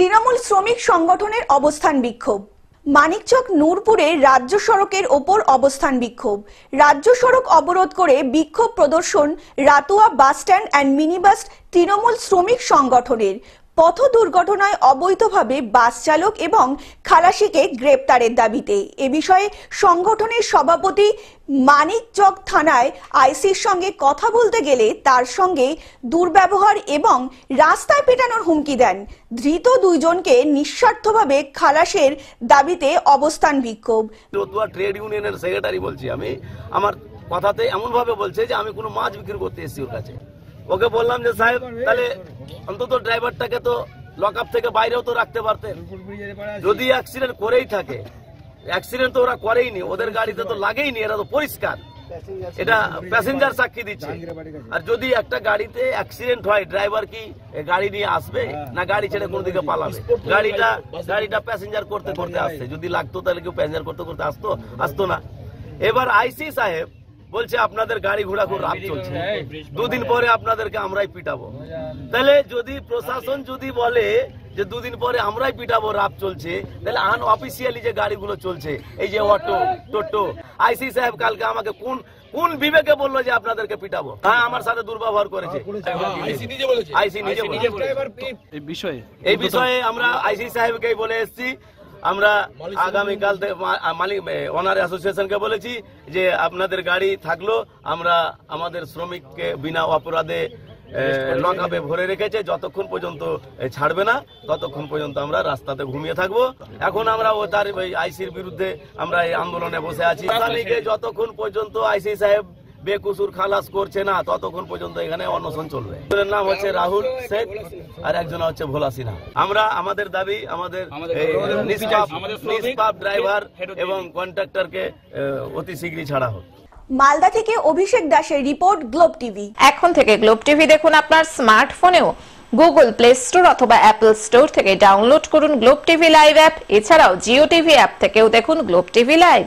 তৃণমূল শ্রমিক সংগঠনের অবস্থান বিক্ষোভ। মানিকচক নূরপুরে রাজ্য সড়কের ওপর অবস্থান বিক্ষোভ। রাজ্য সড়ক অবরোধ করে বিক্ষোভ প্রদর্শন Ratua bus stand and minibus Trinamool শ্রমিক সংগঠনের। পথ দুর্ঘটনায় অবৈধভাবে বাস চালক এবং খালাসিকে গ্রেপ্তারের দাবিতে এ বিষয়ে সংগঠনের সভাপতি মানিকচক থানায় আইসির সঙ্গে কথা বলতে গেলে তার সঙ্গে দুর্ব্যবহার এবং রাস্তায় পেটানোর হুমকি দেন। ধৃত দুইজনকে নিঃস্বার্থভাবে খালাসের দাবিতে অবস্থান বিক্ষোভ। ট্রেড ইউনিয়নের সেক্রেটারি বলছি আমি, আমার কথাতে এমন ভাবে বলছে যে আমি কোনো মাছ বিক্রি করতে এসেছি ওর কাছে। ওকে বললাম যে সাহেব তাহলে অন্তত ড্রাইভারটাকে তো লকআপ থেকে বাইরেও তো রাখতে পারতেন। যদি অ্যাক্সিডেন্ট করেই থাকে, অ্যাক্সিডেন্ট তো ওরা করেইনি, ওদের গাড়িতে তো লাগেইনি, এরা তো পরিষ্কার, এটা প্যাসেঞ্জার সাক্ষী দিচ্ছে। আর যদি একটা গাড়িতে অ্যাক্সিডেন্ট হয়, ড্রাইভার কি গাড়ি নিয়ে আসবে না গাড়ি ছেড়ে কোন দিকে পালাবে? গাড়িটা প্যাসেঞ্জার করতে করতে আসছে, যদি লাগতো তাহলে কেউ প্যাসেঞ্জার করতে করতে আসতো না। এবার আইসি সাহেব বলছে আপনাদের গাড়ি ঘোড়া খুব রাত চলছে, দুদিন পরে আপনাদেরকে আমরাই পিটাবো। তাহলে যদি প্রশাসন যদি বলে যে দুদিন পরে আমরাই পিটাবো, রাত চলছে, তাহলে আনঅফিসিয়ালি যে গাড়িগুলো চলছে, এই যে অটো টোটো, আইসি সাহেব কালকে আমাকে কোন বিবেকে বললো যে আপনাদেরকে পিটাবো? হ্যাঁ, আমার সাথে দুর্ব্যবহার করেছে আইসি নিজে বলেছে। এই বিষয়ে আমরা আইসি সাহেবকেই বলে এসেছি। আমরা আগামীকাল ওনার অ্যাসোসিয়েশনকে বলেছি যে আপনাদের গাড়ি থাকলো, আমরা আমাদের শ্রমিককে বিনা অপরাধে লকআপে ভরে রেখেছে, যতক্ষণ পর্যন্ত ছাড়বে না ততক্ষণ পর্যন্ত আমরা রাস্তাতে ঘুমিয়ে থাকবো। এখন আমরা তার আইসির বিরুদ্ধে আমরা এই আন্দোলনে বসে আছি। আসামিকে যতক্ষণ পর্যন্ত আইসি সাহেব বেকসুর খালাস করছে না ততক্ষণ পর্যন্ত এখানে অনশন চলবে। নাম হচ্ছে রাহুল শেখ আর একজন হচ্ছে ভোলা সিনহা। আমরা আমাদের দাবি আমাদের নিষ্পাপ ড্রাইভার এবং কন্ট্রাক্টরকে অতি শীঘ্রই ছাড়া হোক। মালদা থেকে অভিষেক দাসের রিপোর্ট, গ্লোব টিভি। এখন থেকে গ্লোব টিভি দেখুন আপনার স্মার্টফোনেও। গুগল প্লে স্টোর অথবা অ্যাপল স্টোর থেকে ডাউনলোড করুন গ্লোব টিভি লাইভ অ্যাপ। এছাড়াও জিও টিভি অ্যাপ থেকেও দেখুন গ্লোব টিভি লাইভ।